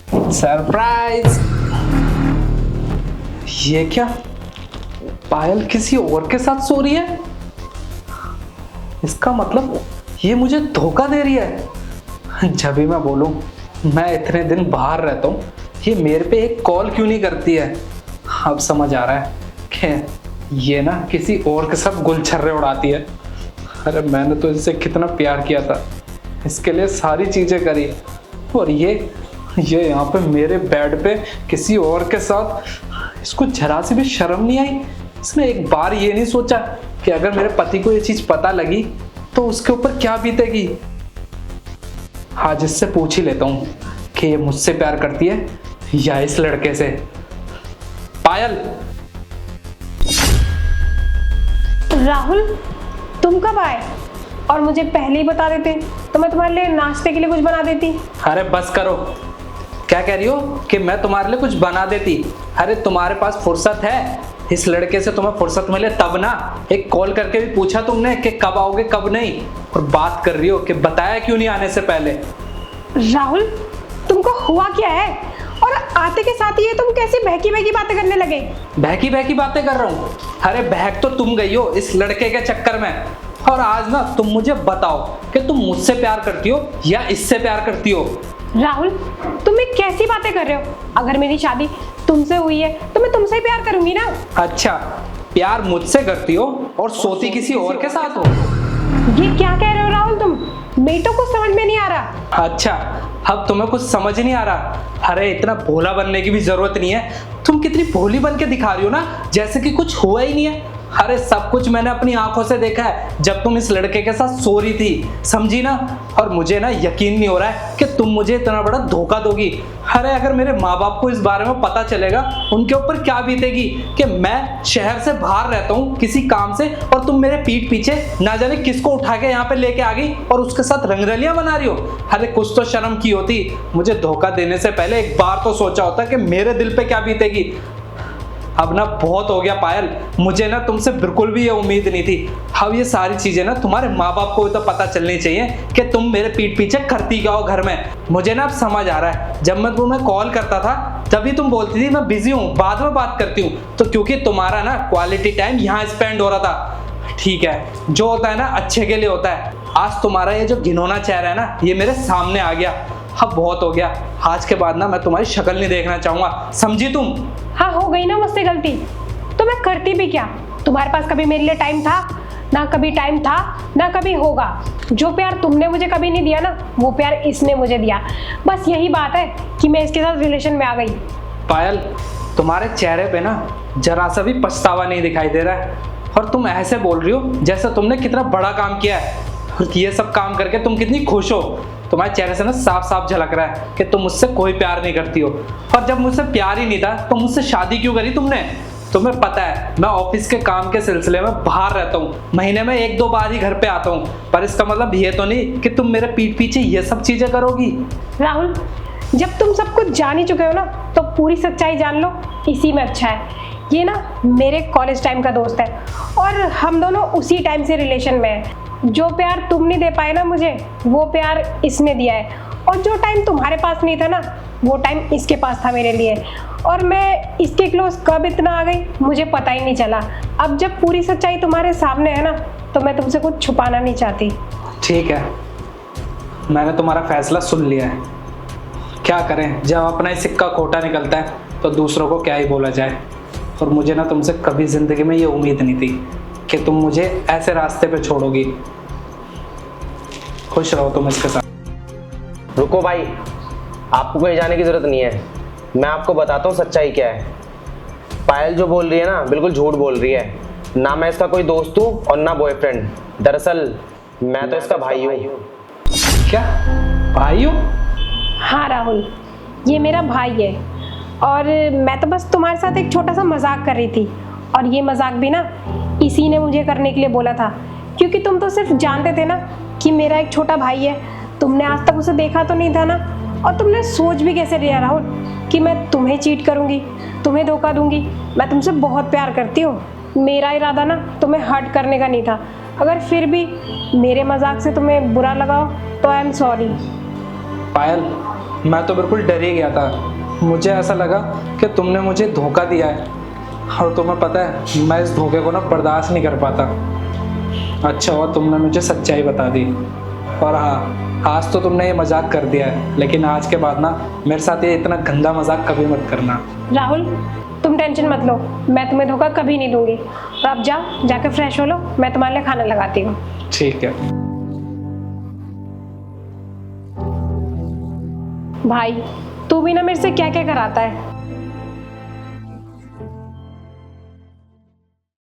Surprise. ये क्या, पायल किसी और के साथ सो रही है? इसका मतलब ये मुझे धोखा दे रही है। जब भी मैं बोलूं मैं इतने दिन बाहर रहता हूँ, ये मेरे पे एक कॉल क्यों नहीं करती है। अब समझ आ रहा है कि ये ना किसी और के साथ गुलछर्रे उड़ाती है। अरे मैंने तो इससे कितना प्यार किया था, इसके लिए सारी चीजें करी, और ये यहाँ पे मेरे बेड पे किसी और के साथ। इसको जरा सी भी शर्म नहीं आई। इसने एक बार ये नहीं सोचा कि अगर मेरे पति को ये चीज पता लगी तो उसके ऊपर क्या बीतेगी। आज इससे पूछ ही लेता हूँ कि ये मुझसे प्यार करती है या इस लड़के से। पायल। राहुल, तुम कब आए? और मुझे पहले ही बता देते तो मैं तुम्हारे लिए नाश्ते के लिए कुछ बना देती। अरे बस करो, क्या कह रही हो कि मैं तुम्हारे लिए कुछ बना देती? अरे तुम्हारे पास फुर्सत है? इस लड़के से तुम्हें फुर्सत मिले तब ना। एक कॉल करके भी पूछा तुमने कि कब आओगे कब नहीं, और बात कर रही हो कि बताया क्यों नहीं आने से पहले। राहुल, तुमको हुआ क्या है? और आते के साथ ये तुम कैसी बहकी बहकी बातें करने लगे? बहकी बहकी बातें कर रहा हूँ? अरे बहक तो तुम गई हो इस लड़के के चक्कर में। और आज ना तुम मुझे बताओ कि तुम मुझसे प्यार करती हो या इससे प्यार करती हो। राहुल, तुम ये कैसी बातें कर रहे हो? अगर मेरी शादी तुमसे हुई है तो मैं तुमसे ही प्यार करूंगी ना। अच्छा, प्यार मुझसे करती हो और सोती किसी और के साथ हो? ये क्या कह रहे हो राहुल तुम? बेटों को समझ में नहीं आ रहा। अच्छा, अब तुम्हें कुछ समझ नहीं आ रहा? अरे इतना भोला बनने की भी जरूरत नहीं है। तुम कितनी भोली बन के दिखा रही हो ना, जैसे कि कुछ हुआ ही नहीं है। अरे सब कुछ मैंने अपनी आंखों से देखा है जब तुम इस लड़के के साथ सो रही थी, समझी ना। और मुझे ना यकीन नहीं हो रहा है कि तुम मुझे इतना बड़ा धोखा दोगी। अरे अगर मेरे माँ बाप को इस बारे में पता चलेगा उनके ऊपर क्या बीतेगी कि मैं शहर से बाहर रहता हूँ किसी काम से, और तुम मेरे पीठ पीछे ना जाने किसको उठा के यहाँ पे लेके आ गई और उसके साथ रंगरलियां बना रही हो। अरे कुछ तो शर्म की होती। मुझे धोखा देने से पहले एक बार तो सोचा होता कि मेरे दिल पे क्या बीतेगी। अब ना बहुत हो गया पायल, मुझे ना तुमसे बिल्कुल भी ये उम्मीद नहीं थी। अब ये सारी चीजें ना तुम्हारे माँ बाप को भी तो पता चलनी चाहिए कि तुम मेरे पीठ पीछे करती क्या हो घर में। मुझे ना अब समझ आ रहा है, जब मैं तुम्हें कॉल करता था तभी तुम बोलती थी मैं बिजी हूँ, बाद में बात करती हूँ, तो क्योंकि तुम्हारा ना क्वालिटी टाइम यहाँ स्पेंड हो रहा था। ठीक है, जो होता है ना अच्छे के लिए होता है। आज तुम्हारा ये जो घिनौना चेहरा है ना, ये मेरे सामने आ गया। अब बहुत हो गया, आज के बाद ना मैं तुम्हारी शक्ल नहीं देखना चाहूंगा, समझी तुम? हाँ, हो गई ना मुझसे गलती, तो मैं करती भी क्या? तुम्हारे पास कभी मेरे लिए टाइम था? ना कभी टाइम था, ना कभी होगा। जो प्यार तुमने मुझे कभी नहीं दिया ना, वो प्यार इसने मुझे दिया। बस यही बात है कि मैं इसके साथ रिलेशन में आ गई। पायल, तुम्हारे चेहरे पे ना जरा सा भी पछतावा नहीं दिखाई दे रहा है, और तुम ऐसे बोल रही हो जैसे तुमने कितना बड़ा काम किया है, और ये सब काम करके तुम कितनी खुश हो। तुम्हारे चेहरे से ना साफ साफ झलक रहा है कि तुम मुझसे कोई प्यार नहीं करती हो। और जब मुझसे प्यार ही नहीं था तो मुझसे शादी क्यों करी तुमने? तुम्हें पता है मैं ऑफिस के काम के सिलसिले में बाहर रहता हूँ, महीने में 1-2 बार ही घर पे आता हूँ, पर इसका मतलब ये तो नहीं कि तुम मेरे पीठ पीछे ये सब चीजें करोगी। राहुल, जब तुम सब कुछ जान ही चुके हो ना, तो पूरी सच्चाई जान लो, इसी में अच्छा है। ये ना मेरे कॉलेज टाइम का दोस्त है और हम दोनों उसी टाइम से रिलेशन में हैं। जो प्यार तुम नहीं दे पाए ना मुझे, वो प्यार इसने दिया है। और जो टाइम तुम्हारे पास नहीं था ना, वो टाइम इसके पास था मेरे लिए। और मैं इसके क्लोज कब इतना आ गई मुझे पता ही नहीं चला। अब जब पूरी सच्चाई तुम्हारे सामने है ना, तो मैं तुमसे कुछ छुपाना नहीं चाहती। ठीक है, मैंने तुम्हारा फैसला सुन लिया है। क्या करें, जब अपना ही सिक्का खोटा निकलता है तो दूसरों को क्या ही बोला जाए। और मुझे ना तुमसे कभी जिंदगी में ये उम्मीद नहीं थी कि तुम मुझे ऐसे रास्ते पे छोड़ोगी। खुश रहो तुम इसके साथ। रुको भाई, आपको कहीं जाने की जरूरत नहीं है। मैं आपको बताता हूँ सच्चाई क्या है। पायल जो बोल रही है ना, बिल्कुल झूठ बोल रही है। ना मैं इसका कोई दोस्त हूँ और ना बॉयफ्रेंड। दरअसल मैं तो इसका भाई हूँ। क्या भाई हो? हाँ राहुल, ये मेरा भाई है, और मैं तो बस तुम्हारे साथ एक छोटा सा मजाक कर रही थी। और ये मजाक भी ना इसी ने मुझे करने के लिए बोला था, क्योंकि तुम तो सिर्फ जानते थे ना कि मेरा एक छोटा भाई है। तुमने आज तक उसे देखा तो नहीं था ना, और तुमने सोच भी कैसे लिया राहुल कि मैं तुम्हें चीट करूंगी, तुम्हें धोखा दूंगी। मैं तुमसे बहुत प्यार करती हूँ। मेरा इरादा ना तुम्हें हर्ट करने का नहीं था। अगर फिर भी मेरे मजाक से तुम्हें बुरा लगा हो तो आई एम सॉरी। पायल, मैं तो बिल्कुल डर ही गया था। मुझे ऐसा लगा कि तुमने मुझे धोखा दिया है, और तुम्हें पता है मैं इस धोखे को ना बर्दाश्त नहीं कर पाता। अच्छा हुआ तुमने मुझे सच्चाई बता दी। और हाँ, आज तो तुमने ये मजाक कर दिया है, लेकिन आज के बाद ना मेरे साथ ये इतना गंदा मजाक कभी मत करना। राहुल, तुम टेंशन मत लो, मैं तुम्हें धोखा कभी नहीं दूंगी। तो अब जाकर फ्रेश हो लो, मैं तुम्हारे लिए खाना लगाती हूँ। ठीक है। भाई, तू भी ना मेरे से क्या क्या कराता है।